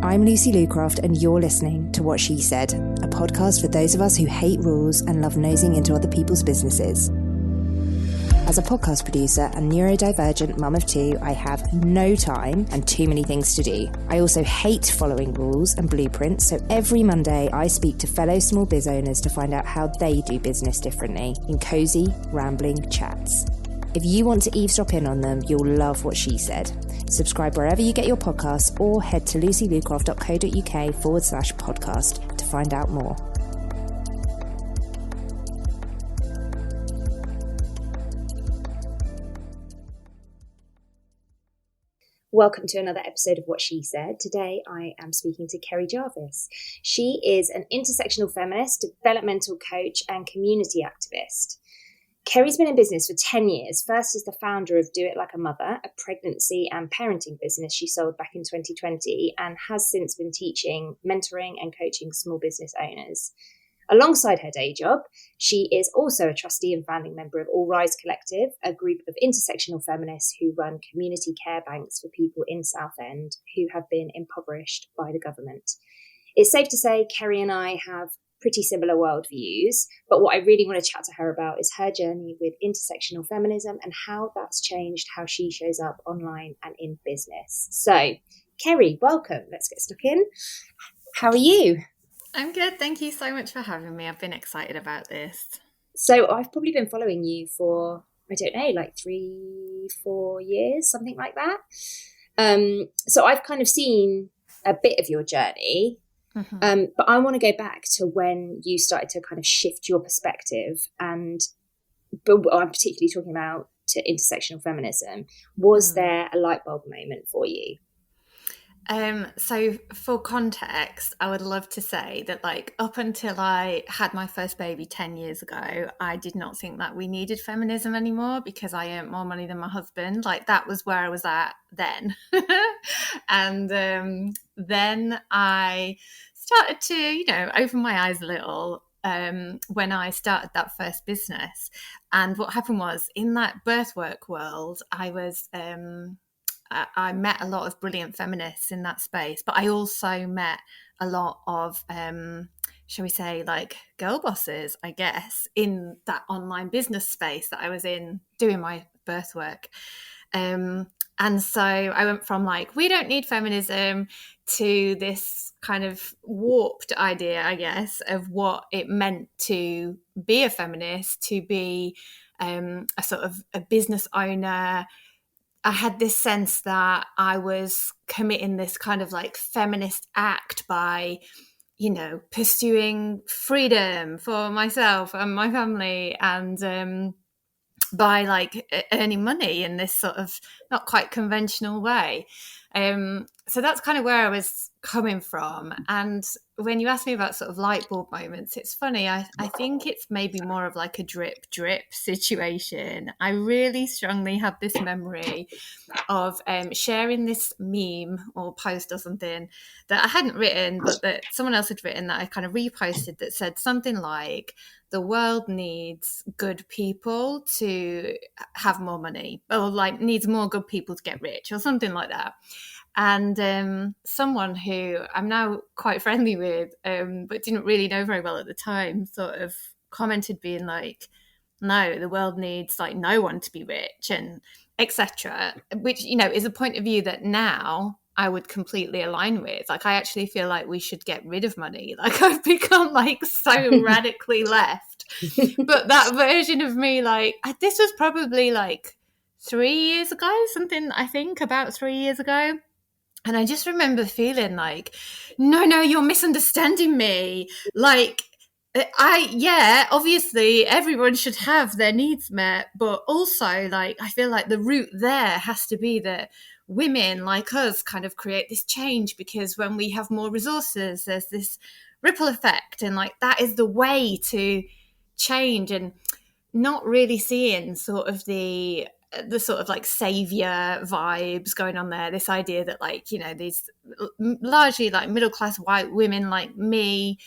I'm Lucy Lucroft and you're listening to What She Said, a podcast for those of us who hate rules and love nosing into other people's businesses. As a podcast producer and neurodivergent mum of two, I have no time and too many things to do. I also hate following rules and blueprints, so every Monday I speak to fellow small biz owners to find out how they do business differently in cosy, rambling chats. If you want to eavesdrop in on them, you'll love What She Said. Subscribe wherever you get your podcasts or head to lucylucroft.co.uk/podcast to find out more. Welcome to another episode of What She Said. Today I am speaking to Keri Jarvis. She is an intersectional feminist, developmental coach and community activist. Keri's been in business for 10 years, first as the founder of Do It Like a Mother, a pregnancy and parenting business she sold back in 2020, and has since been teaching, mentoring and coaching small business owners. Alongside her day job, she is also a trustee and founding member of All Rise Collective, a group of intersectional feminists who run community care banks for people in Southend who have been impoverished by the government. It's safe to say Keri and I have pretty similar worldviews, but what I really want to chat to her about is her journey with intersectional feminism and how that's changed how she shows up online and in business. So, Keri, welcome. Let's get stuck in. How are you? I'm good. Thank you so much for having me. I've been excited about this. So I've probably been following you for, I don't know, like 3-4 years, something like that. So I've kind of seen a bit of your journey. But I want to go back to when you started to kind of shift your perspective, but I'm particularly talking about to intersectional feminism. Was there a light bulb moment for you? So for context, I would love to say that like up until I had my first baby 10 years ago, I did not think that we needed feminism anymore because I earned more money than my husband. Like that was where I was at then. And then I started to, open my eyes a little when I started that first business. And what happened was in that birth work world, I met a lot of brilliant feminists in that space, but I also met a lot of, shall we say, like girl bosses, I guess, in that online business space that I was in doing my birth work. And so I went from like, we don't need feminism to this kind of warped idea, I guess, of what it meant to be a feminist, to be a sort of a business owner. I had this sense that I was committing this kind of like feminist act by, pursuing freedom for myself and my family and by like earning money in this sort of not quite conventional way. So that's kind of where I was coming from. And when you ask me about sort of light bulb moments, it's funny. I think it's maybe more of like a drip situation. I really strongly have this memory of sharing this meme or post or something that I hadn't written, but that someone else had written that I kind of reposted that said something like, the world needs good people to have more money, or like needs more good people to get rich, or something like that. And someone who I'm now quite friendly with, but didn't really know very well at the time, sort of commented being like, no, the world needs like no one to be rich and etc. Which, is a point of view that now I would completely align with. Like, I actually feel like we should get rid of money. Like, I've become like so radically left. But that version of me, like, this was probably like 3 years ago, about 3 years ago. And I just remember feeling like, no, you're misunderstanding me. Like, obviously everyone should have their needs met, but also like, I feel like the root there has to be that women like us kind of create this change, because when we have more resources, there's this ripple effect. And like, that is the way to change, and not really seeing sort of the sort of like savior vibes going on there. This idea that like, these largely like middle-class white women like me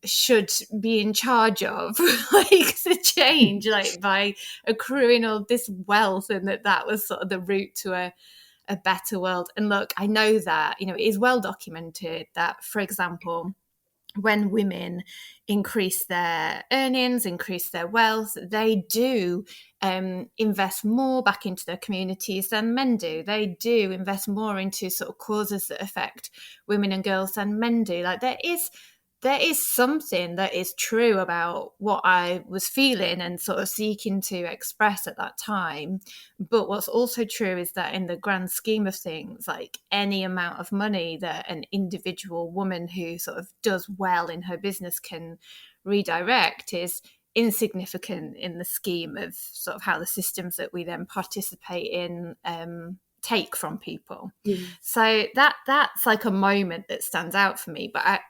should be in charge of like the change, like by accruing all this wealth, and that was sort of the route to a a better world. And look, I know that, it is well documented that, for example, when women increase their earnings, increase their wealth, they do invest more back into their communities than men do. They do invest more into sort of causes that affect women and girls than men do. Like there is something that is true about what I was feeling and sort of seeking to express at that time. But what's also true is that in the grand scheme of things, like any amount of money that an individual woman who sort of does well in her business can redirect is insignificant in the scheme of sort of how the systems that we then participate in take from people. So that's like a moment that stands out for me. But at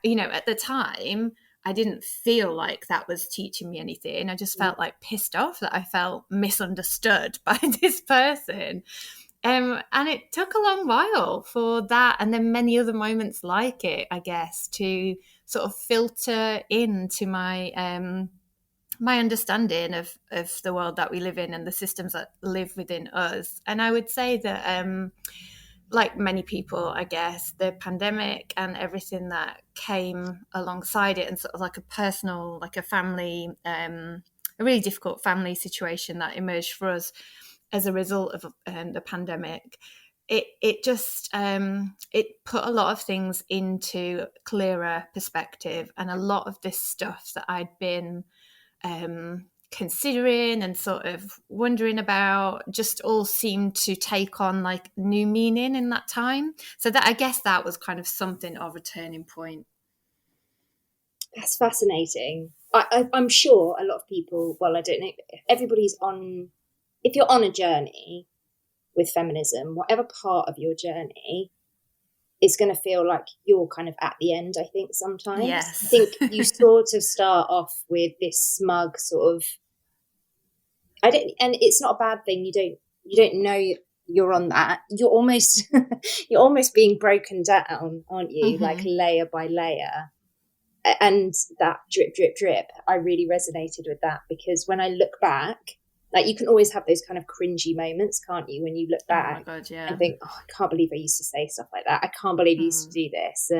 the time, I didn't feel like that was teaching me anything. I just felt like pissed off that I felt misunderstood by this person. And it took a long while for that, and then many other moments like it, I guess, to sort of filter into my understanding of the world that we live in and the systems that live within us. And I would say that, like many people, I guess, the pandemic and everything that came alongside it, and sort of like a personal, like a family, a really difficult family situation that emerged for us as a result of the pandemic, it just it put a lot of things into clearer perspective, and a lot of this stuff that I'd been considering and sort of wondering about just all seemed to take on like new meaning in that time. So that, I guess, that was kind of something of a turning point. That's fascinating. I'm sure a lot of people, well, I don't know, everybody's on, if you're on a journey with feminism, whatever part of your journey, is going to feel like you're kind of at the end, I think, sometimes. Yes. I think you sort of start off with this smug sort of, and it's not a bad thing. You don't know you're on that. You're almost being broken down, aren't you? Mm-hmm. Like layer by layer. And that drip, drip, drip, I really resonated with that, because when I look back, like you can always have those kind of cringy moments, can't you? When you look back, oh my God, yeah, and think, oh, I can't believe I used to say stuff like that. I can't believe I used to do this.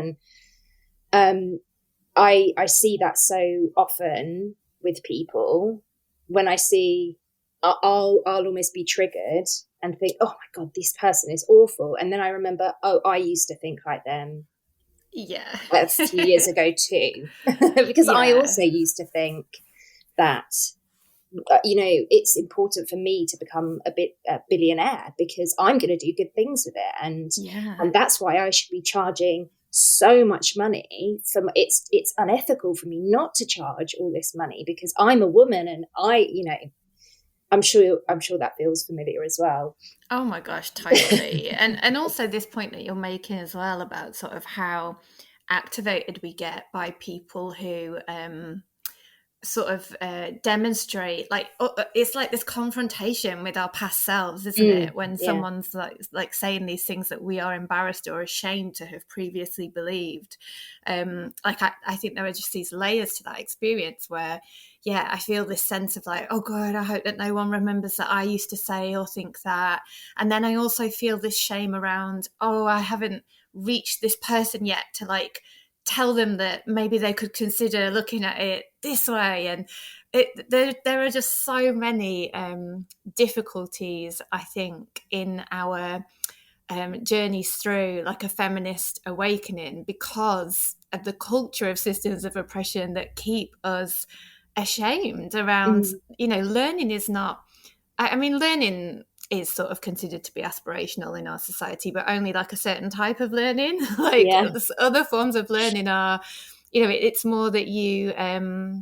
And I see that so often with people. When I see, I'll almost be triggered and think, oh my God, this person is awful. And then I remember, oh, I used to think like them. Yeah. A few years ago too. Because Yeah. I also used to think that, it's important for me to become a billionaire because I'm going to do good things with it. And that's why I should be charging so much money. It's unethical for me not to charge all this money because I'm a woman, and I'm sure that feels familiar as well. Oh my gosh, totally. and also this point that you're making as well about sort of how activated we get by people who sort of demonstrate, like it's like this confrontation with our past selves, isn't it? When someone's like saying these things that we are embarrassed or ashamed to have previously believed. Like I think there are just these layers to that experience where, yeah, I feel this sense of like, oh God, I hope that no one remembers that I used to say or think that. And then I also feel this shame around, oh, I haven't reached this person yet to like tell them that maybe they could consider looking at it this way. And there are just so many difficulties, I think, in our journeys through like a feminist awakening because of the culture of systems of oppression that keep us ashamed around, learning is not, I mean, learning is sort of considered to be aspirational in our society, but only like a certain type of learning. Like other forms of learning are, it's more that you, I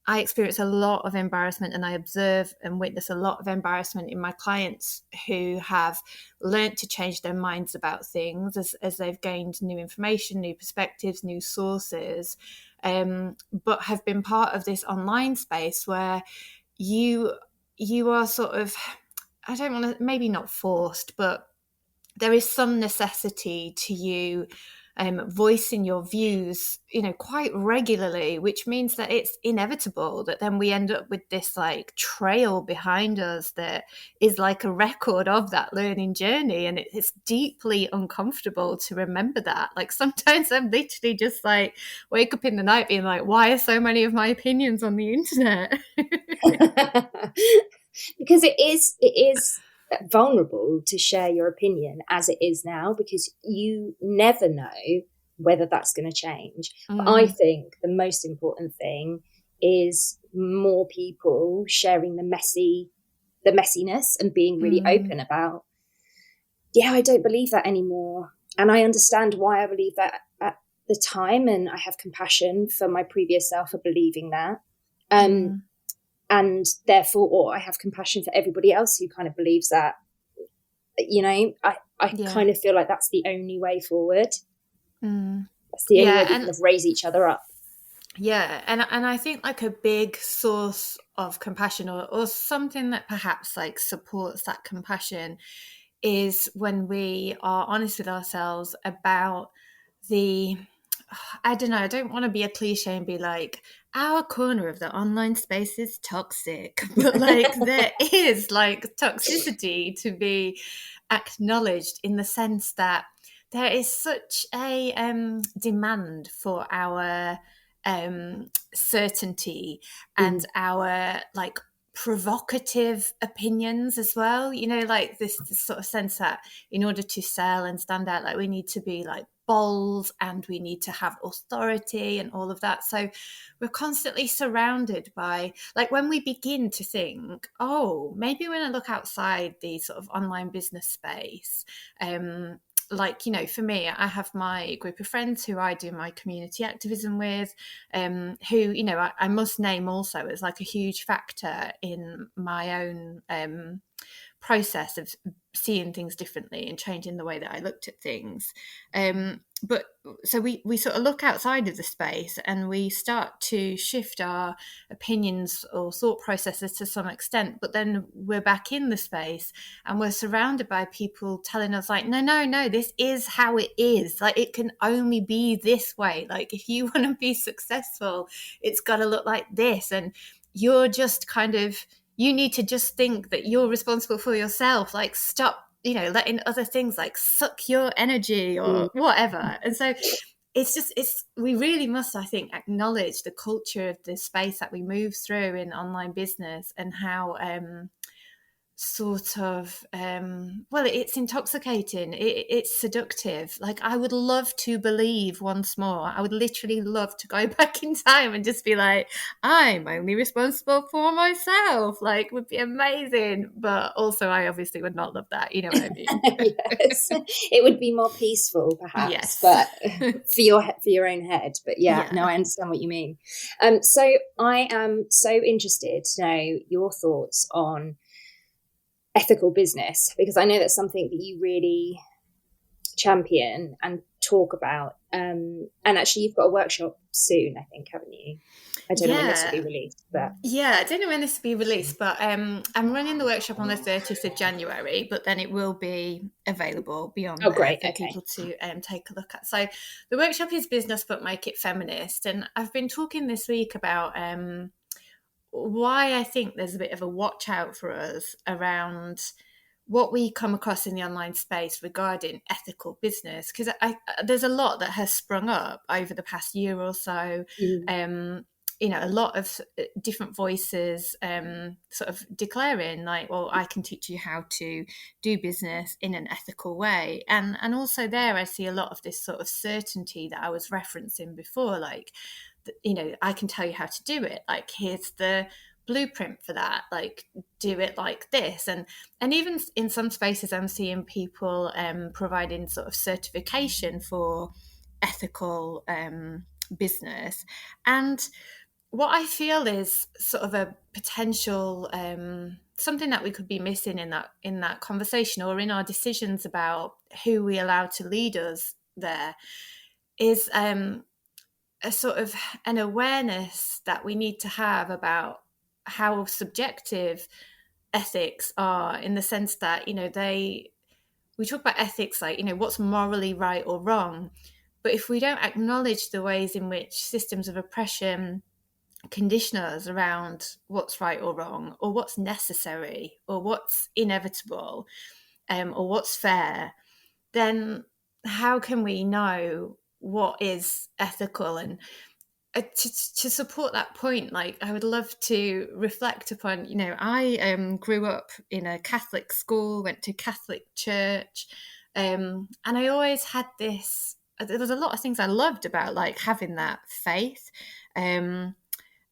experience a lot of embarrassment, and I observe and witness a lot of embarrassment in my clients who have learnt to change their minds about things as they've gained new information, new perspectives, new sources, but have been part of this online space where you are sort of, I don't want to, maybe not forced, but there is some necessity to you voicing your views, quite regularly, which means that it's inevitable that then we end up with this like trail behind us that is like a record of that learning journey. And it's deeply uncomfortable to remember that. Like sometimes I'm literally just like wake up in the night being like, why are so many of my opinions on the internet? Because it is vulnerable to share your opinion as it is now, because you never know whether that's going to change. But I think the most important thing is more people sharing the messiness and being really open about, yeah, I don't believe that anymore, and I understand why I believe that at the time, and I have compassion for my previous self for believing that. And therefore, or I have compassion for everybody else who kind of believes that. I kind of feel like that's the only way forward. That's the only way we kind of raise each other up. Yeah, and I think like a big source of compassion, or something that perhaps like supports that compassion, is when we are honest with ourselves about I don't know, I don't want to be a cliche and be like, our corner of the online space is toxic, but like there is like toxicity to be acknowledged, in the sense that there is such a demand for our certainty and our like provocative opinions as well, like this sort of sense that in order to sell and stand out, like we need to be like bold and we need to have authority and all of that. So we're constantly surrounded by, like, when we begin to think, oh, maybe when I look outside the sort of online business space, like, for me, I have my group of friends who I do my community activism with, who, I must name also as like a huge factor in my own process of seeing things differently and changing the way that I looked at things. But so we sort of look outside of the space and we start to shift our opinions or thought processes to some extent, but then we're back in the space and we're surrounded by people telling us like, no, this is how it is. Like, it can only be this way. Like, if you want to be successful, it's got to look like this. And you're just kind of, you need to just think that you're responsible for yourself. Like, stop, letting other things like suck your energy or whatever. And so we really must, I think, acknowledge the culture of the space that we move through in online business, and how sort of well, it's intoxicating, it's seductive. Like, I would love to believe once more, I would literally love to go back in time and just be like, I'm only responsible for myself. Like, would be amazing. But also I obviously would not love that, you know what I mean? Yes, it would be more peaceful perhaps. Yes. But for your own head. But no, I understand what you mean. So I am so interested to know your thoughts on ethical business, because I know that's something that you really champion and talk about. And actually, you've got a workshop soon, I think, haven't you? I don't know when this will be released, but I don't know when this will be released, but I'm running the workshop on the 30th of January, but then it will be available beyond there for people to take a look at. So the workshop is Business But Make It Feminist, and I've been talking this week about why I think there's a bit of a watch out for us around what we come across in the online space regarding ethical business, because there's a lot that has sprung up over the past year or so. A lot of different voices sort of declaring like, well, I can teach you how to do business in an ethical way. And also there I see a lot of this sort of certainty that I was referencing before, like, I can tell you how to do it. Like, here's the blueprint for that. Like, do it like this. And even in some spaces, I'm seeing people providing sort of certification for ethical business. And what I feel is sort of a potential something that we could be missing in that conversation, or in our decisions about who we allow to lead us there, is a sort of an awareness that we need to have about how subjective ethics are, in the sense that, we talk about ethics like, what's morally right or wrong, But if we don't acknowledge the ways in which systems of oppression condition us around what's right or wrong, or what's necessary, or what's inevitable, or what's fair, then how can we know what is ethical? And to support that point, like, I would love to reflect upon, I grew up in a Catholic school, went to Catholic church, and I always had this. There was a lot of things I loved about like having that faith, and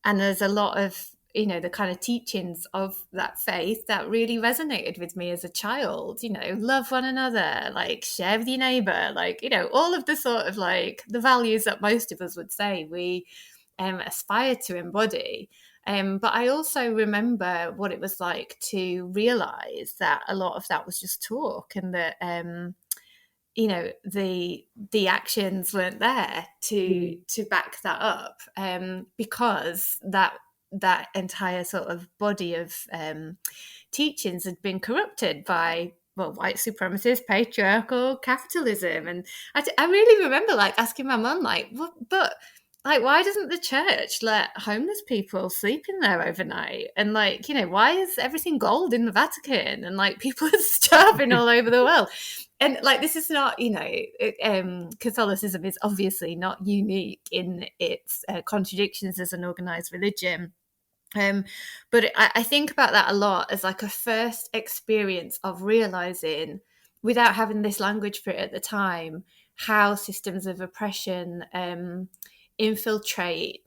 there's a lot of the kind of teachings of that faith that really resonated with me as a child. Love one another, like share with your neighbor, like all of the sort of like the values that most of us would say we aspire to embody. But I also remember what it was like to realize that a lot of that was just talk, and that the actions weren't there to back that up, because that entire sort of body of teachings had been corrupted by white supremacist patriarchal capitalism. And I really remember like asking my mum, like, what, but like, why doesn't the church let homeless people sleep in there overnight? And like, why is everything gold in the Vatican? And like, people are starving all over the world. And like, this is not, Catholicism is obviously not unique in its contradictions as an organized religion. But I think about that a lot as like a first experience of realizing, without having this language for it at the time, how systems of oppression infiltrate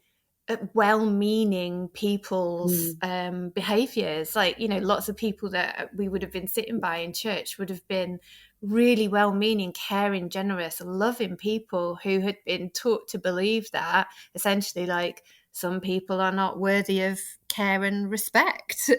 well-meaning people's behaviors. Like, lots of people that we would have been sitting by in church would have been really well-meaning, caring, generous, loving people who had been taught to believe that essentially, like, some people are not worthy of care and respect.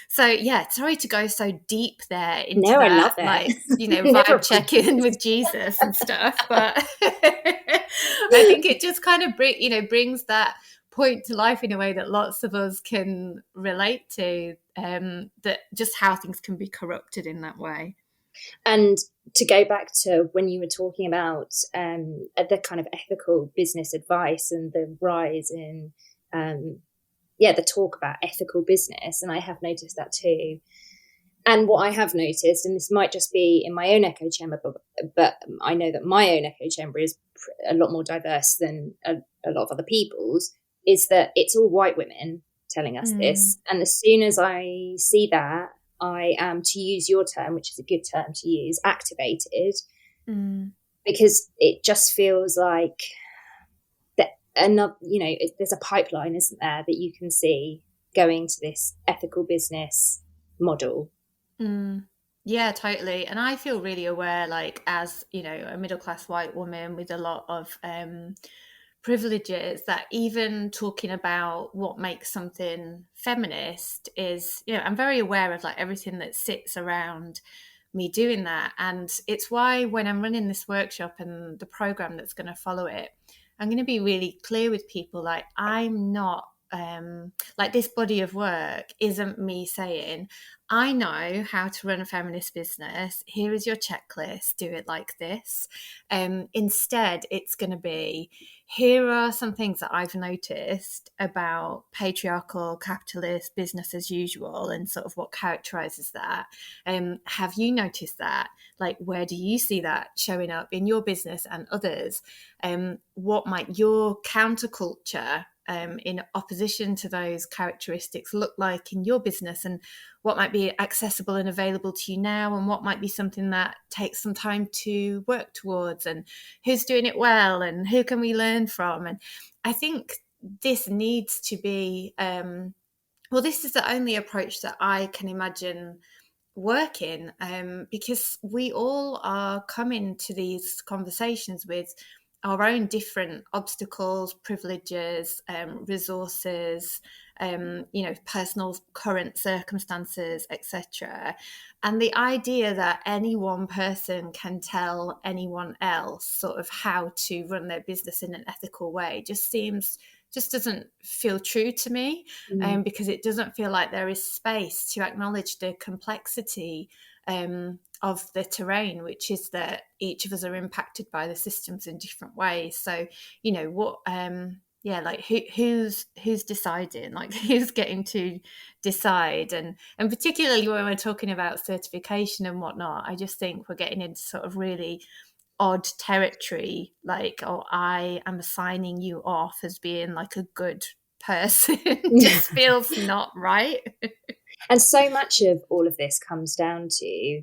So yeah, sorry to go so deep there into I that, love it. like, vibe check-in with Jesus and stuff, but I think it just kind of brings that point to life in a way that lots of us can relate to, that just how things can be corrupted in that way. And to go back to when you were talking about the kind of ethical business advice and the rise in, the talk about ethical business, and I have noticed that too. And what I have noticed, and this might just be in my own echo chamber, but I know that my own echo chamber is a lot more diverse than a lot of other people's, is that it's all white women telling us this. And as soon as I see that, I am, to use your term, which is a good term to use, activated, because it just feels like that another, there's a pipeline, isn't there, that you can see going to this ethical business model. Yeah, totally. And I feel really aware, like, as a middle-class white woman with a lot of privileges, that even talking about what makes something feminist is, I'm very aware of like everything that sits around me doing that. And it's why when I'm running this workshop and the program that's going to follow it, I'm going to be really clear with people, like, I'm not like, this body of work isn't me saying, I know how to run a feminist business, here is your checklist, do it like this. Instead, it's going to be, here are some things that I've noticed about patriarchal capitalist business as usual and sort of what characterizes that. Have you noticed that? Like, where do you see that showing up in your business and others? What might your counterculture in opposition to those characteristics look like in your business, and what might be accessible and available to you now, and what might be something that takes some time to work towards, and who's doing it well, and who can we learn from? And I think this needs to be, this is the only approach that I can imagine working, because we all are coming to these conversations with our own different obstacles, privileges, resources, personal current circumstances, etc. And the idea that any one person can tell anyone else sort of how to run their business in an ethical way just doesn't feel true to me, because it doesn't feel like there is space to acknowledge the complexity of the terrain, which is that each of us are impacted by the systems in different ways. So, you know, what yeah, like who's deciding, like who's getting to decide, and particularly when we're talking about certification and whatnot, I just think we're getting into sort of really odd territory, like, oh, I am assigning you off as being like a good person. Just feels not right. And so much of all of this comes down to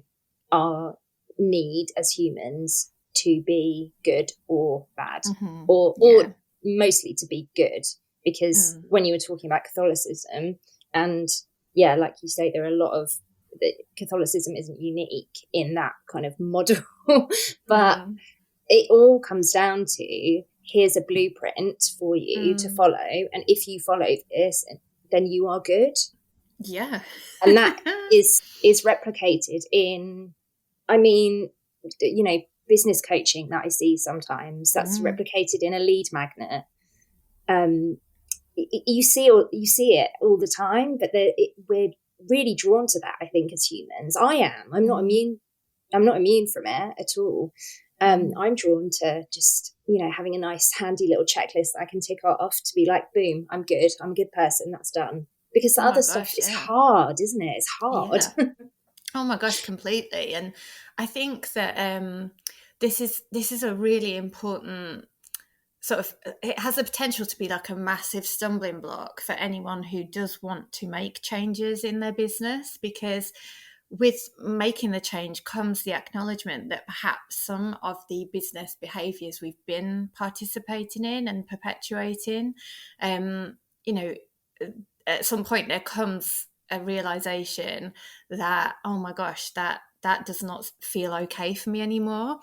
our need as humans to be good or bad, Mm-hmm. or Yeah. mostly to be good. Because when you were talking about Catholicism, and yeah, like you say, there are a lot of Catholicism isn't unique in that kind of model, but it all comes down to, here's a blueprint for you to follow, and if you follow this, then you are good. Yeah. And that is replicated in, I mean, you know, business coaching that I see sometimes, that's replicated in a lead magnet. You see it all the time, but we're really drawn to that, I think, as humans. I'm not immune from it at all. I'm drawn to just, you know, having a nice handy little checklist that I can tick off to be like, boom, I'm good, I'm a good person, that's done. Because the other stuff is hard, isn't it? It's hard. Yeah. Oh my gosh, completely. And I think that this is a really important sort of, it has the potential to be like a massive stumbling block for anyone who does want to make changes in their business, because with making the change comes the acknowledgement that perhaps some of the business behaviours we've been participating in and perpetuating, you know, at some point there comes a realization that, oh my gosh, that does not feel okay for me anymore.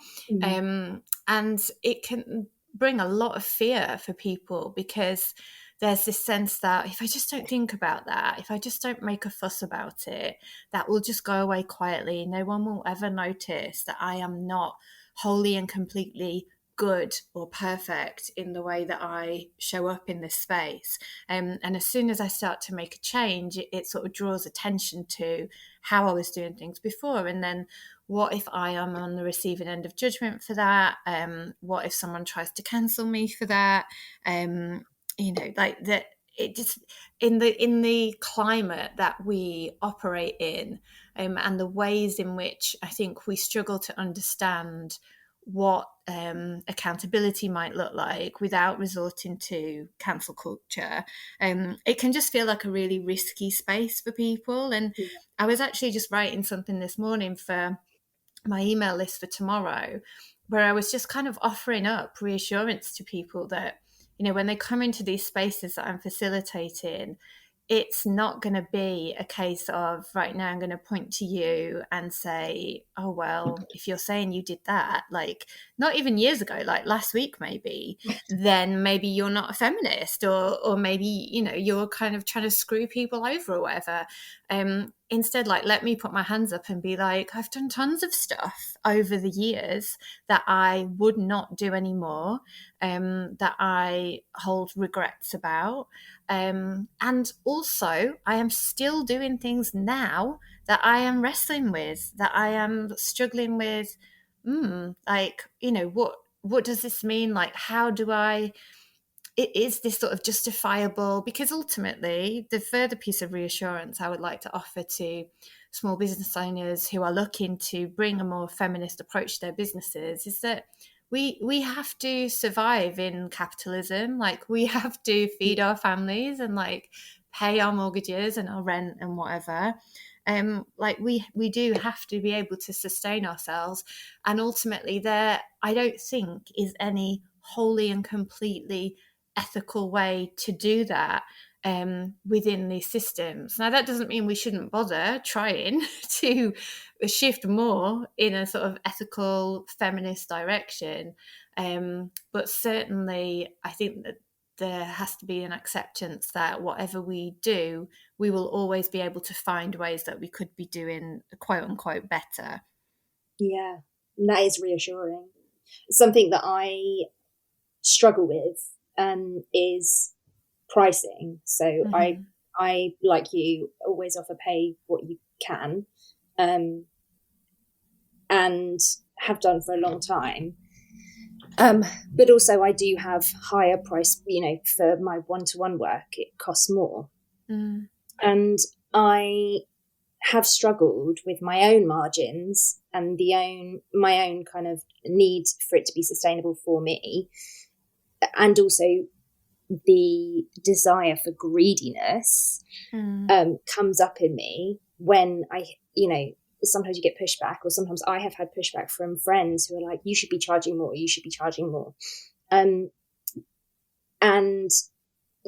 And it can bring a lot of fear for people, because there's this sense that if I just don't think about that, if I just don't make a fuss about it, that will just go away quietly. No one will ever notice that I am not wholly and completely good or perfect in the way that I show up in this space. And as soon as I start to make a change, it sort of draws attention to how I was doing things before. And then what if I am on the receiving end of judgment for that? What if someone tries to cancel me for that? You know, like that. It just, in the climate that we operate in, and the ways in which I think we struggle to understand what accountability might look like without resorting to cancel culture, it can just feel like a really risky space for people. And I was actually just writing something this morning for my email list for tomorrow, where I was just kind of offering up reassurance to people that, you know, when they come into these spaces that I'm facilitating, it's not going to be a case of, right now I'm going to point to you and say, oh, well, if you're saying you did that, like not even years ago, like last week maybe, then maybe you're not a feminist, or maybe, you know, you're kind of trying to screw people over or whatever. Instead, like, let me put my hands up and be like, I've done tons of stuff over the years that I would not do anymore, that I hold regrets about. And also, I am still doing things now that I am wrestling with, that I am struggling with. Like, you know, what does this mean? Like, how do I, is this sort of justifiable? Because ultimately, the further piece of reassurance I would like to offer to small business owners who are looking to bring a more feminist approach to their businesses is that we have to survive in capitalism. Like, we have to feed our families and like pay our mortgages and our rent and whatever. Like we do have to be able to sustain ourselves, and ultimately there, I don't think, is any wholly and completely ethical way to do that within these systems. Now, that doesn't mean we shouldn't bother trying to shift more in a sort of ethical feminist direction, but certainly I think that there has to be an acceptance that whatever we do, we will always be able to find ways that we could be doing quote unquote better. Yeah, and that is reassuring. Something that I struggle with is pricing. So I like you always offer pay what you can, and have done for a long time. But also I do have higher price, for my one-to-one work, it costs more. And I have struggled with my own margins and my own kind of need for it to be sustainable for me. And also the desire for greediness comes up in me when sometimes you get pushback, or sometimes I have had pushback from friends who are like, you should be charging more, you should be charging more. And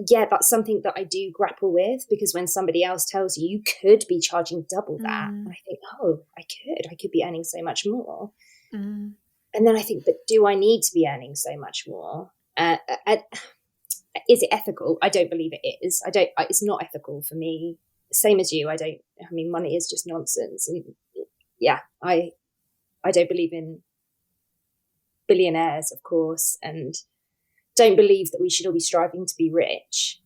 yeah, that's something that I do grapple with, because when somebody else tells you could be charging double that, I think, oh, I could be earning so much more. And then I think, but do I need to be earning so much more? Is it ethical? I don't believe it is. It's not ethical for me. Same as you. Money is just nonsense. And yeah, I don't believe in billionaires, of course, and don't believe that we should all be striving to be rich,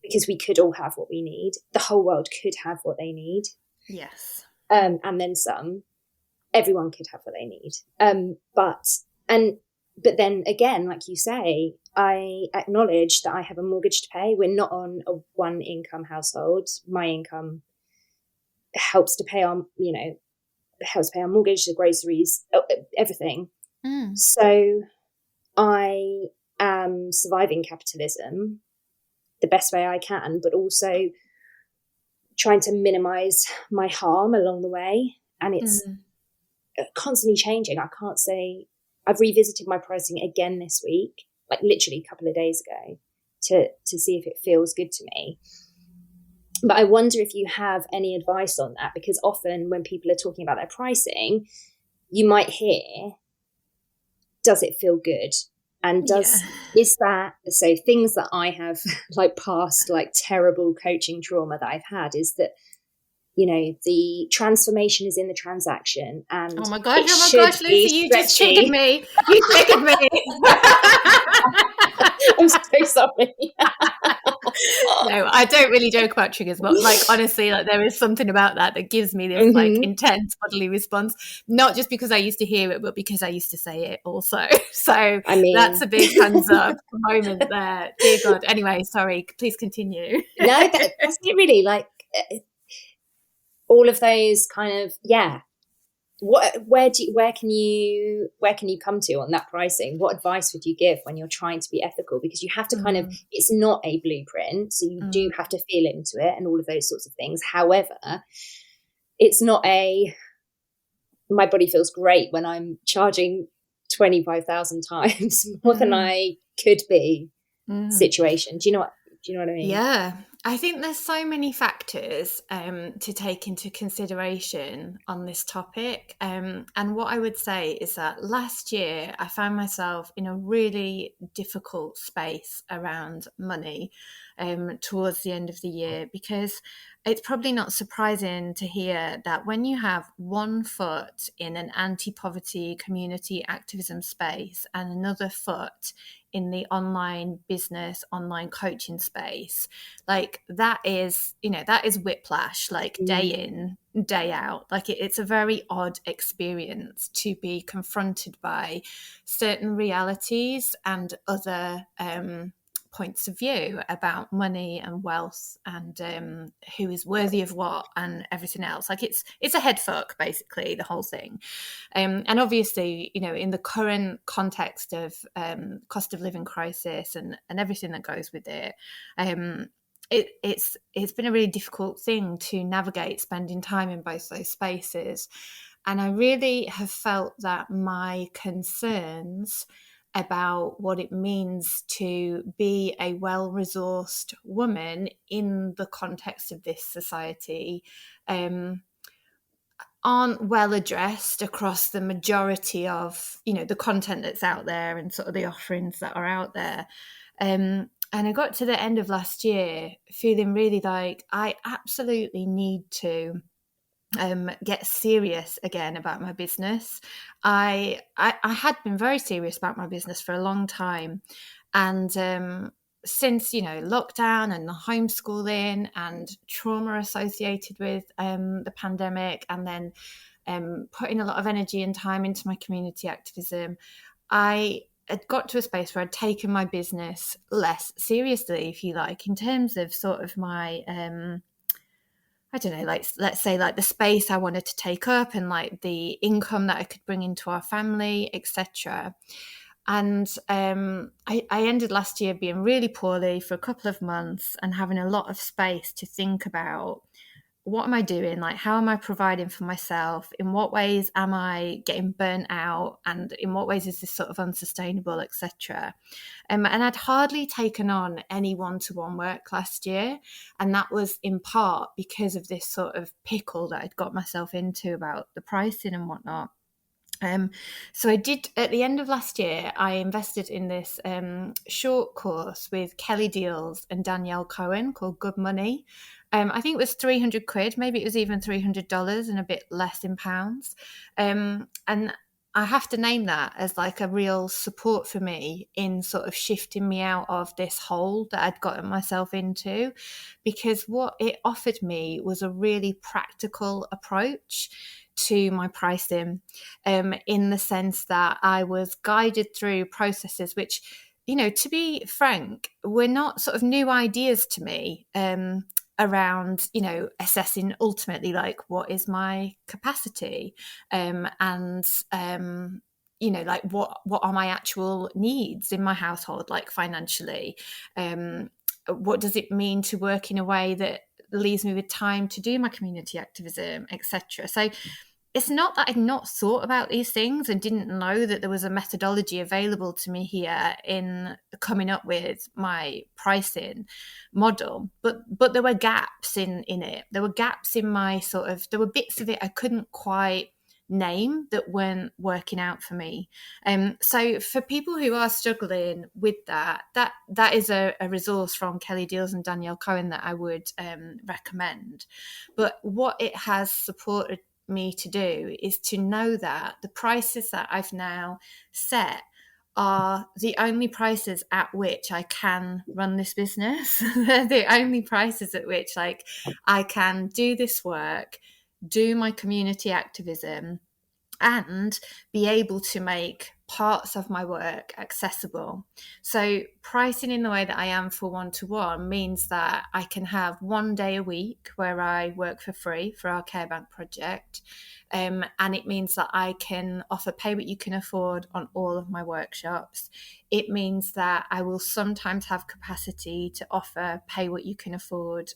because we could all have what we need. The whole world could have what they need. Yes. And then some. Everyone could have what they need. But then again, like you say, I acknowledge that I have a mortgage to pay. We're not on a one income household. My income helps to pay our mortgage, the groceries, everything. So I am surviving capitalism the best way I can, but also trying to minimize my harm along the way. And it's constantly changing. I can't say. I've revisited my pricing again this week, like literally a couple of days ago, to see if it feels good to me. But I wonder if you have any advice on that, because often when people are talking about their pricing, you might hear, does it feel good? And is that, so things that I have like past, like terrible coaching trauma that I've had, is that, the transformation is in the transaction. And oh my gosh, Lucy, you just triggered me. You triggered me. I'm so sorry. No, I don't really joke about triggers, but like honestly, like there is something about that gives me this like intense bodily response. Not just because I used to hear it, but because I used to say it also. So that's a big hands up moment there. Dear God. Anyway, sorry. Please continue. No, that's it really. Like all of those kind of where can you come to on that pricing? What advice would you give when you're trying to be ethical? Because you have to kind of, it's not a blueprint, so you do have to feel into it and all of those sorts of things. However, it's not my body feels great when I'm charging 25,000 times more than I could be situation. Do you know what I mean? Yeah. I think there's so many factors to take into consideration on this topic. And what I would say is that last year I found myself in a really difficult space around money towards the end of the year, because it's probably not surprising to hear that when you have one foot in an anti-poverty community activism space and another foot in the online business, online coaching space, like that is whiplash, like day in, day out. Like it's a very odd experience to be confronted by certain realities and other points of view about money and wealth and who is worthy of what and everything else. Like it's a head fuck, basically, the whole thing. And obviously, in the current context of cost of living crisis and everything that goes with it, it's been a really difficult thing to navigate spending time in both those spaces. And I really have felt that my concerns about what it means to be a well-resourced woman in the context of this society aren't well addressed across the majority of, the content that's out there and sort of the offerings that are out there. And I got to the end of last year feeling really like I absolutely need to get serious again about my business. I had been very serious about my business for a long time, and since lockdown and the homeschooling and trauma associated with the pandemic, and then putting a lot of energy and time into my community activism, I had got to a space where I'd taken my business less seriously, if you like, in terms of sort of my I don't know, like, let's say, like, the space I wanted to take up and like the income that I could bring into our family, etc. And I ended last year being really poorly for a couple of months and having a lot of space to think about, what am I doing? Like, how am I providing for myself? In what ways am I getting burnt out? And in what ways is this sort of unsustainable, etc.? And I'd hardly taken on any one-to-one work last year. And that was in part because of this sort of pickle that I'd got myself into about the pricing and whatnot. So I did, at the end of last year, I invested in this short course with Kelly Deals and Danielle Cohen called Good Money. I think it was 300 quid, maybe it was even $300 and a bit less in pounds. And I have to name that as like a real support for me in sort of shifting me out of this hole that I'd gotten myself into, because what it offered me was a really practical approach to my pricing, in the sense that I was guided through processes which, you know, to be frank, were not sort of new ideas to me, around, you know, assessing ultimately like what is my capacity, and you know, like what are my actual needs in my household, like financially, what does it mean to work in a way that leaves me with time to do my community activism, etc. So it's not that I'd not thought about these things and didn't know that there was a methodology available to me here in coming up with my pricing model, but there were gaps in it. There were gaps in my sort of, there were bits of it I couldn't quite name that weren't working out for me. So for people who are struggling with that is a resource from Kelly Deals and Danielle Cohen that I would recommend. But what it has supported me to do is to know that the prices that I've now set are the only prices at which I can run this business. They're the only prices at which, like, I can do this work, do my community activism, and be able to make parts of my work accessible. So pricing in the way that I am for one-to-one means that I can have one day a week where I work for free for our Care Bank project. And it means that I can offer pay what you can afford on all of my workshops. It means that I will sometimes have capacity to offer pay what you can afford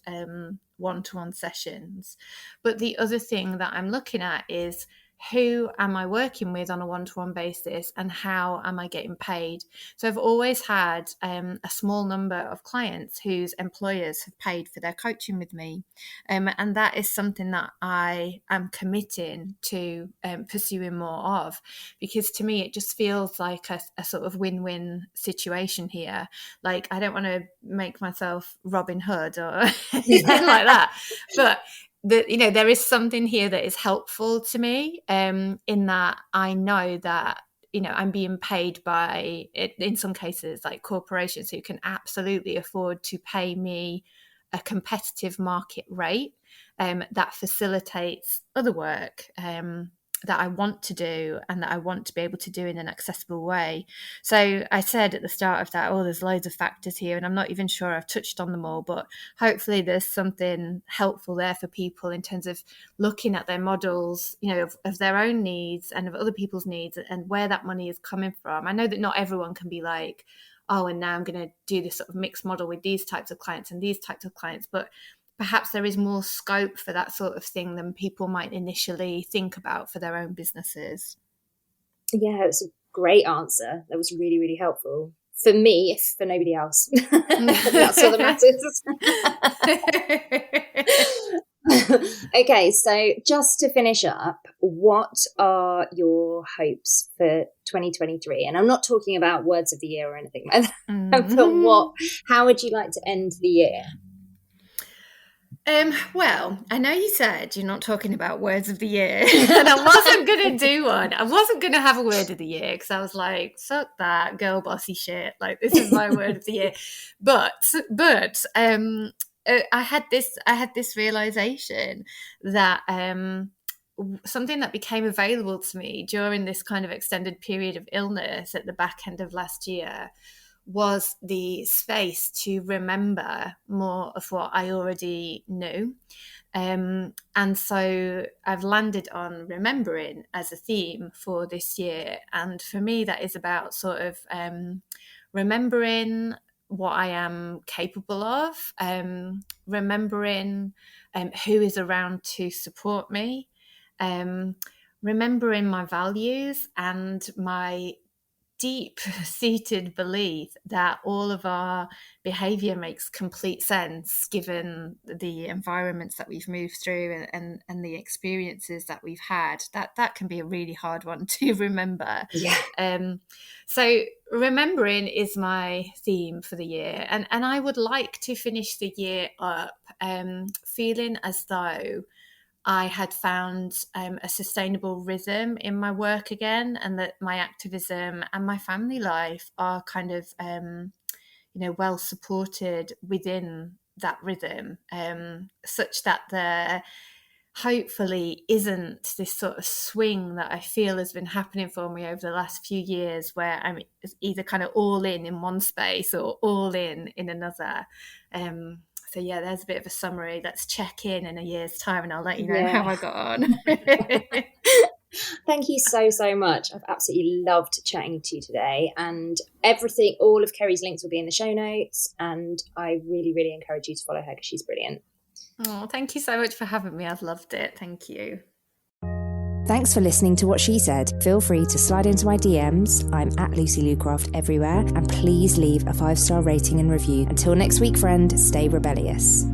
one-to-one sessions. But the other thing that I'm looking at is, who am I working with on a one-to-one basis and how am I getting paid? So I've always had a small number of clients whose employers have paid for their coaching with me. And that is something that I am committing to pursuing more of, because to me, it just feels like a sort of win-win situation here. Like, I don't want to make myself Robin Hood or anything like that, but you know, there is something here that is helpful to me, in that I know that, you know, I'm being paid by, in some cases, like corporations who can absolutely afford to pay me a competitive market rate, that facilitates other work, that I want to do and that I want to be able to do in an accessible way. So I said at the start of that, there's loads of factors here, and I'm not even sure I've touched on them all, but hopefully there's something helpful there for people in terms of looking at their models, you know, of their own needs and of other people's needs and where that money is coming from. I know that not everyone can be like, oh, and now I'm going to do this sort of mixed model with these types of clients and these types of clients, but perhaps there is more scope for that sort of thing than people might initially think about for their own businesses. Yeah, it was a great answer. That was really, really helpful for me, if for nobody else. That's all that matters. Okay, so just to finish up, what are your hopes for 2023? And I'm not talking about words of the year or anything like that, but how would you like to end the year? Well, I know you said you're not talking about words of the year, and I wasn't going to do one. I wasn't going to have a word of the year because I was like, fuck that girl bossy shit. Like, this is my word of the year. But I had this realization that something that became available to me during this kind of extended period of illness at the back end of last year was the space to remember more of what I already knew. And so I've landed on remembering as a theme for this year. And for me, that is about sort of remembering what I am capable of, remembering who is around to support me, remembering my values and my deep-seated belief that all of our behaviour makes complete sense given the environments that we've moved through and the experiences that we've had. That can be a really hard one to remember. So remembering is my theme for the year, and I would like to finish the year up feeling as though I had found a sustainable rhythm in my work again, and that my activism and my family life are kind of, well supported within that rhythm, such that there hopefully isn't this sort of swing that I feel has been happening for me over the last few years, where I'm either kind of all in one space or all in another. So yeah, there's a bit of a summary. Let's check in a year's time and I'll let you know how I got on. Thank you so much. I've absolutely loved chatting to you today, and everything, all of Keri's links will be in the show notes, and I really encourage you to follow her because she's brilliant. Oh, thank you so much for having me. I've loved it. Thank you. Thanks for listening to What She Said. Feel free to slide into my DMs. I'm at Lucy Lucraft everywhere. And please leave a 5-star rating and review. Until next week, friend, stay rebellious.